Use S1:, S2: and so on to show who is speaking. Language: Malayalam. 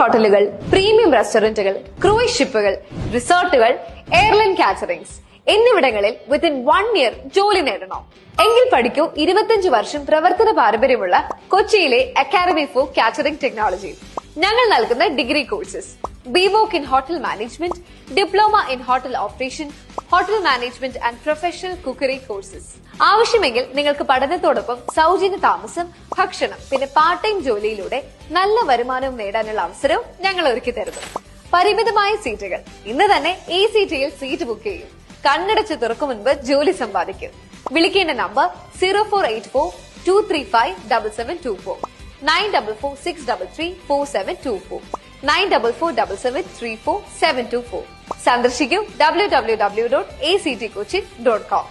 S1: ഹോട്ടലുകൾ, പ്രീമിയം റെസ്റ്റോറന്റുകൾ, ക്രൂയിസ് ഷിപ്പുകൾ, റിസോർട്ടുകൾ, എയർലൈൻ കാറ്ററിംഗ്സ് എന്നിവിടങ്ങളിൽ വിത്തിൻ 1 ഇയർ ജോലി നേടണോ? എങ്കിൽ പഠിക്കൂ 25 വർഷം പ്രവർത്തന പാരമ്പര്യമുള്ള കൊച്ചിയിലെ അക്കാദമി ഫോർ കാറ്ററിംഗ് ടെക്നോളജി. ഞങ്ങൾ നൽകുന്ന degree courses BVoc in Hotel Management, Diploma in Hotel Operation, Hotel Management and Professional Cookery courses. ആവശ്യമെങ്കിൽ നിങ്ങൾക്ക് പഠനത്തോടൊപ്പം സൗജന്യ താമസം, ഭക്ഷണം, പിന്നെ പാർട്ട് ടൈം ജോലിയിലൂടെ നല്ല വരുമാനവും നേടാനുള്ള അവസരവും ഞങ്ങൾ ഒരുക്കി തരുന്നു. പരിമിതമായ സീറ്റുകൾ. ഇന്ന് തന്നെ ECTയിൽ സീറ്റ് ബുക്ക് ചെയ്യും. കണ്ണടച്ച് തുറക്കും മുൻപ് ജോലി സമ്പാദിക്കും. വിളിക്കേണ്ട നമ്പർ 0484-235-7724, 9446334724, 9447734724. സന്ദർശിക്കൂ www.actcoaching.com.